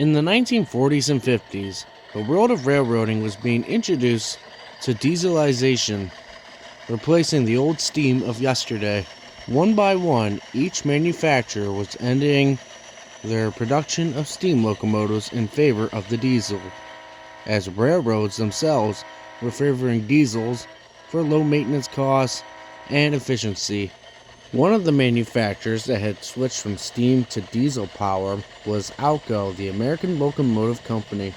In the 1940s and 50s, the world of railroading was being introduced to dieselization, replacing the old steam of yesterday. One by one, each manufacturer was ending their production of steam locomotives in favor of the diesel, as railroads themselves were favoring diesels for low maintenance costs and efficiency. One of the manufacturers that had switched from steam to diesel power was ALCO, the American Locomotive Company.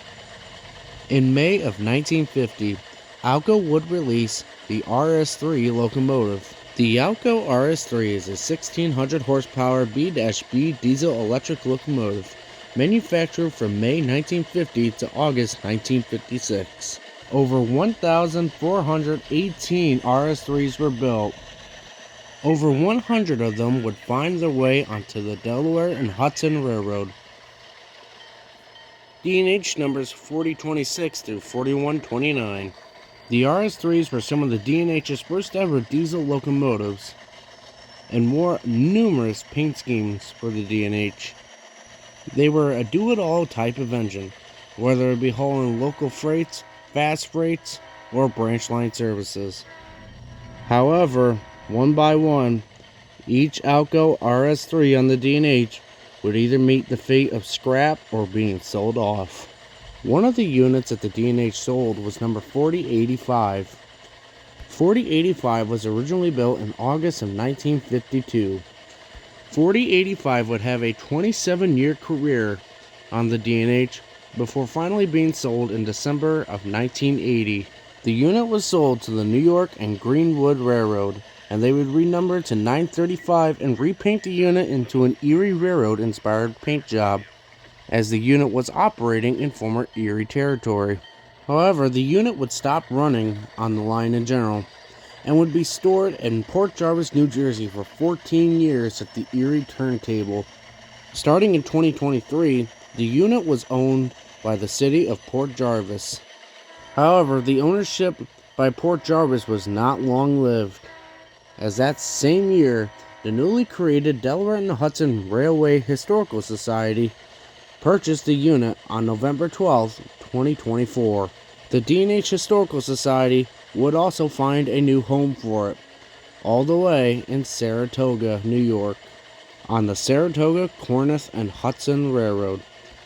In May of 1950, ALCO would release the RS3 locomotive. The ALCO RS3 is a 1600 horsepower B-B diesel electric locomotive manufactured from May 1950 to August 1956. Over 1,418 RS3s were built. Over 100 of them would find their way onto the Delaware and Hudson Railroad. D&H numbers 4026 through 4129. The RS3s were some of the D&H's first ever diesel locomotives and wore numerous paint schemes for the D&H. They were a do-it-all type of engine, whether it be hauling local freights, fast freights, or branch line services. However, one by one, each ALCO RS3 on the D&H would either meet the fate of scrap or being sold off. One of the units that the D&H sold was number 4085. 4085 was originally built in August of 1952. 4085 would have a 27-year career on the D&H before finally being sold in December of 1980. The unit was sold to the New York and Greenwood Railroad, and they would renumber to 935 and repaint the unit into an Erie Railroad inspired paint job, as the unit was operating in former Erie territory. However, the unit would stop running on the line in general and would be stored in Port Jarvis, New Jersey for 14 years at the Erie turntable. Starting in 2023, the unit was owned by the city of Port Jarvis. However, the ownership by Port Jarvis was not long-lived, as that same year, the newly created Delaware and Hudson Railway Historical Society purchased the unit on November 12, 2024. The D&H Historical Society would also find a new home for it, all the way in Saratoga, New York, on the Saratoga, Corinth, and Hudson Railroad.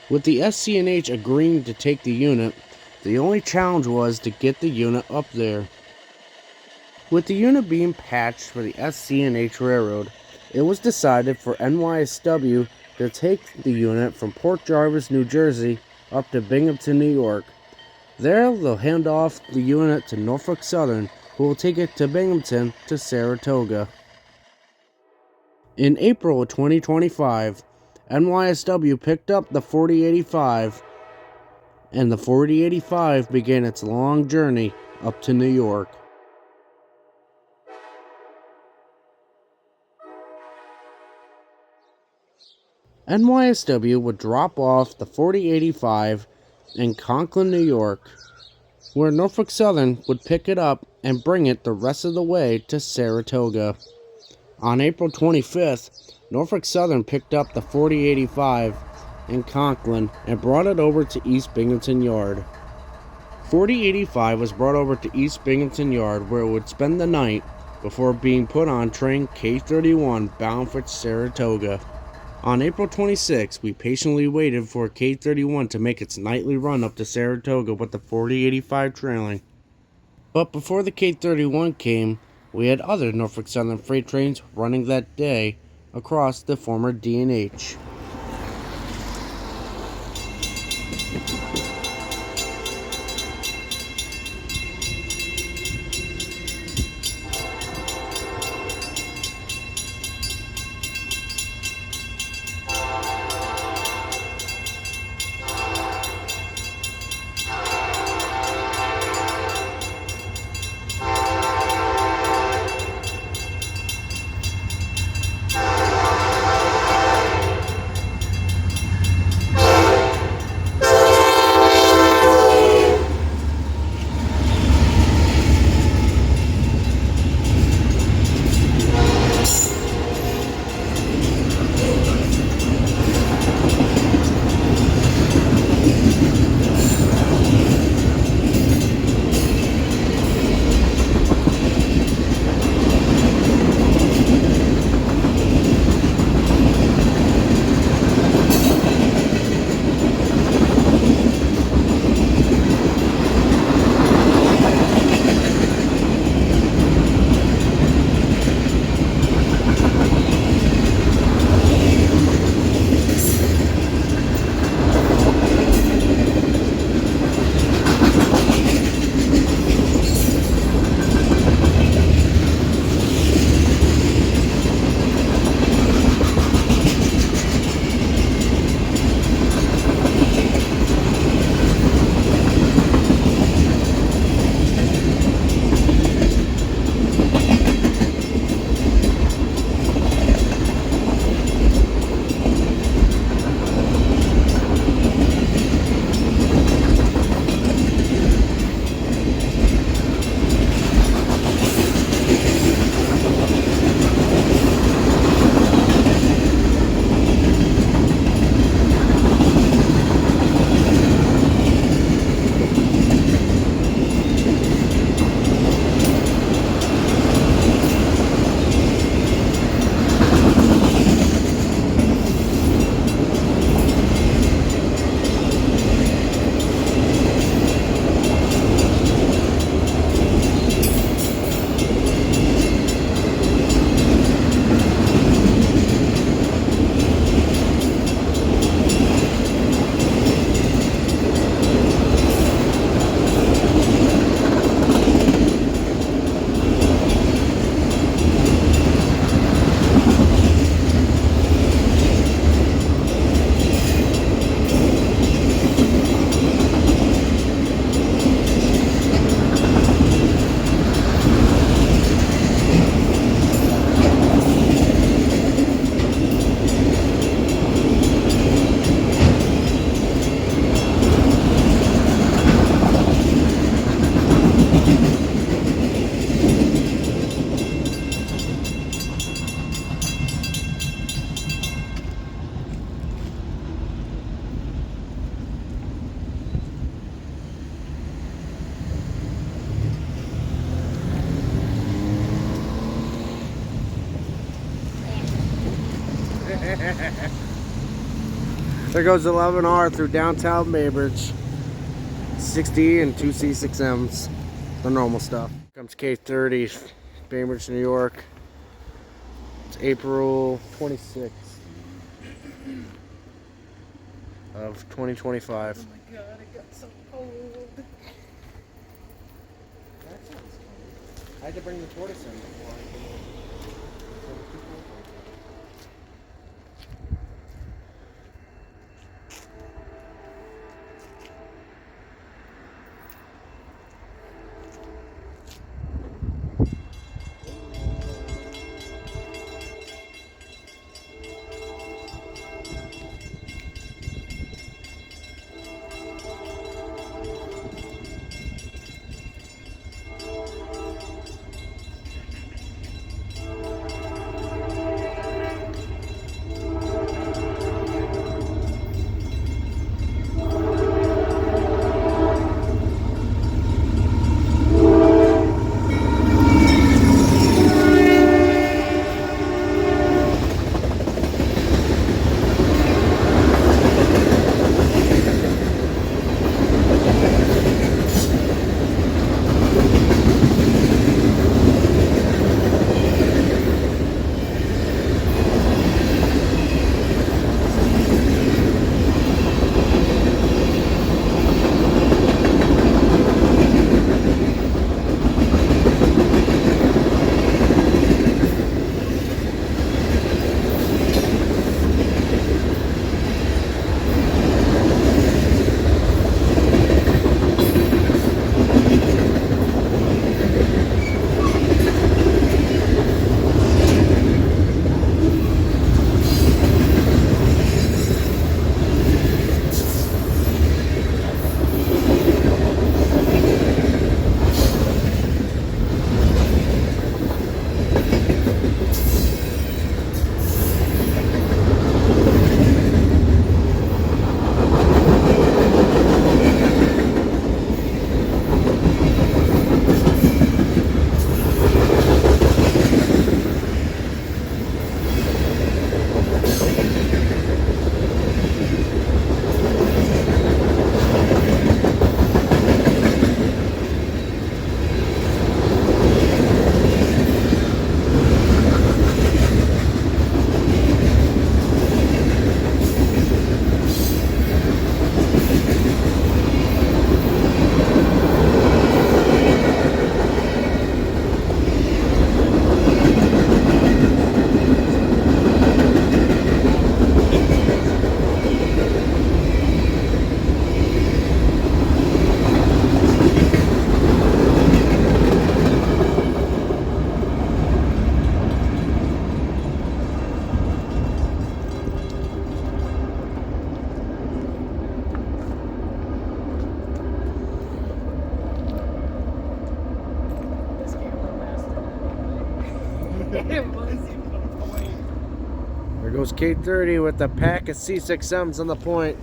With the SC&H agreeing to take the unit, the only challenge was to get the unit up there. With the unit being patched for the SC&H Railroad, it was decided for NYSW to take the unit from Port Jarvis, New Jersey, up to Binghamton, New York. There, they'll hand off the unit to Norfolk Southern, who will take it to Binghamton to Saratoga. In April of 2025, NYSW picked up the 4085, and the 4085 began its long journey up to New York. NYSW would drop off the 4085 in Conklin, New York, where Norfolk Southern would pick it up and bring it the rest of the way to Saratoga. On April 25th, Norfolk Southern picked up the 4085 in Conklin and brought it over to East Binghamton Yard. 4085 was brought over to East Binghamton Yard, where it would spend the night before being put on train K31 bound for Saratoga. On April 26, we patiently waited for K31 to make its nightly run up to Saratoga with the 4085 trailing. But before the K31 came, we had other Norfolk Southern freight trains running that day across the former D&H. There goes 11R through downtown Baybridge. 60 and 2 C6Ms. The normal stuff. Comes K30, Bainbridge, New York. It's April 26th of 2025. Oh my god, it got so cold. That sounds cold. I had to bring the tortoise in before I came. There goes K30 with a pack of C6Ms on the point.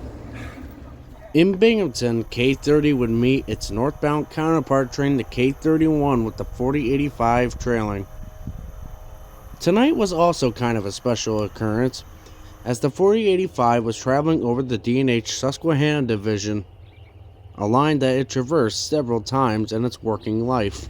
In Binghamton, K30 would meet its northbound counterpart train, the K31, with the 4085 trailing. Tonight was also kind of a special occurrence, as the 4085 was traveling over the D&H Susquehanna division, a line that it traversed several times in its working life.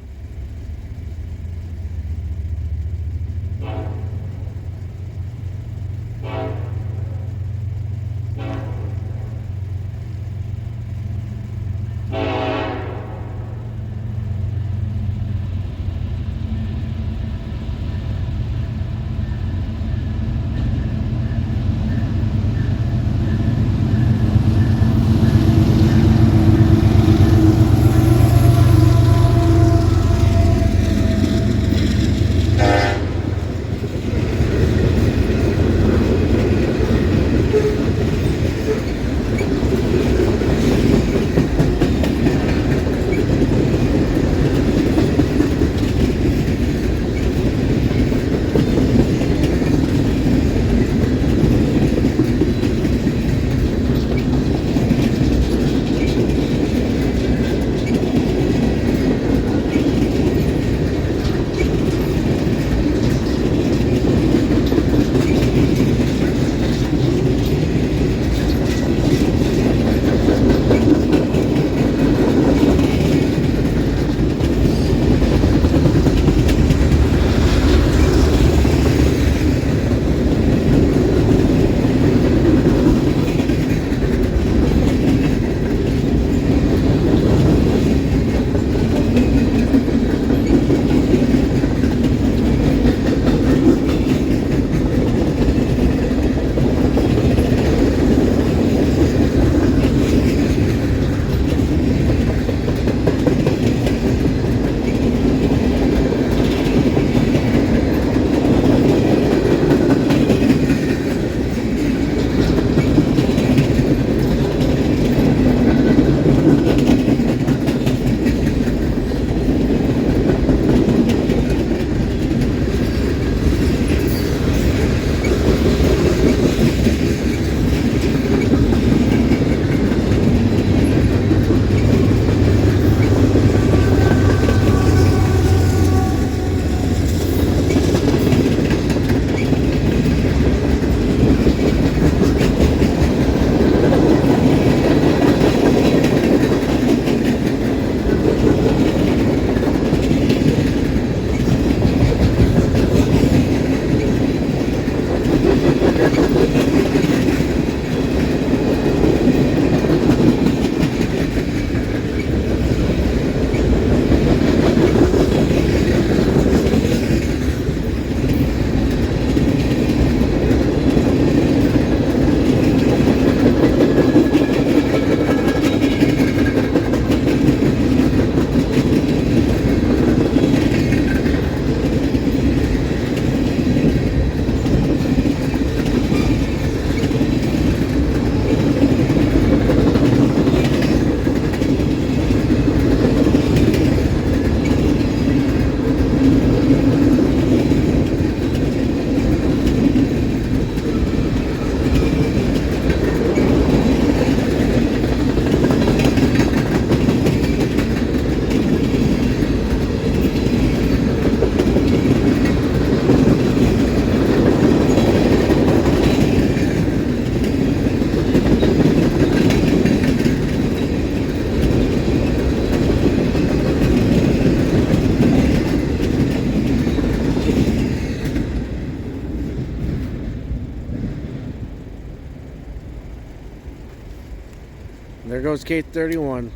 There goes K31.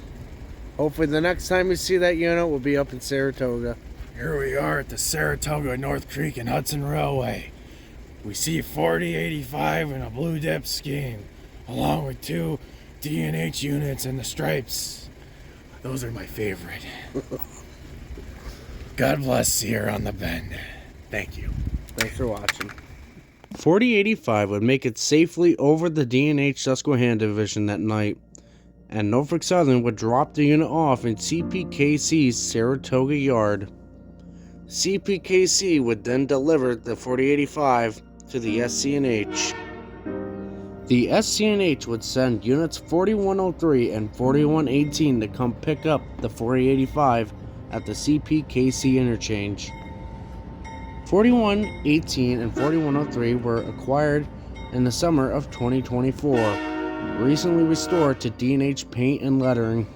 Hopefully the next time we see that unit will be up in Saratoga. Here we are at the Saratoga, North Creek and Hudson Railway. We see 4085 in a blue dip scheme, along with 2 D&H units in the stripes. Those are my favorite. God bless here on the bend. Thank you. Thanks for watching. 4085 would make it safely over the D&H Susquehanna division that night, and Norfolk Southern would drop the unit off in CPKC's Saratoga yard. CPKC would then deliver the 4085 to the SC&H. The SC&H would send units 4103 and 4118 to come pick up the 4085 at the CPKC interchange. 4118 and 4103 were acquired in the summer of 2024, recently restored to D&H paint and lettering.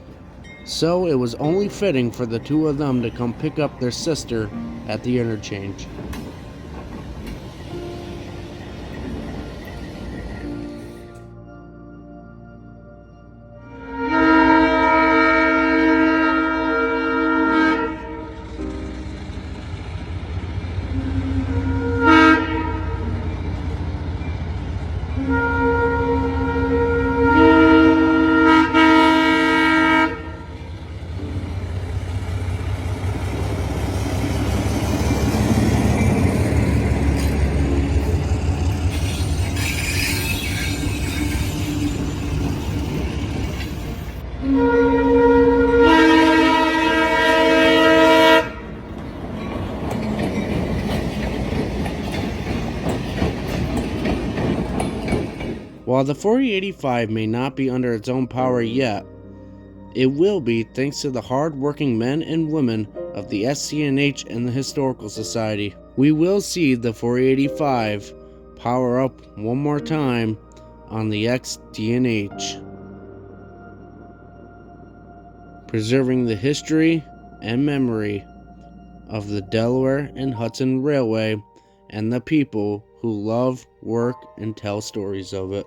So it was only fitting for the 2 of them to come pick up their sister at the interchange. While the 4085 may not be under its own power yet, it will be thanks to the hard-working men and women of the SC&H and the Historical Society. We will see the 4085 power up one more time on the ex-D&H, preserving the history and memory of the Delaware and Hudson Railway and the people who love, work, and tell stories of it.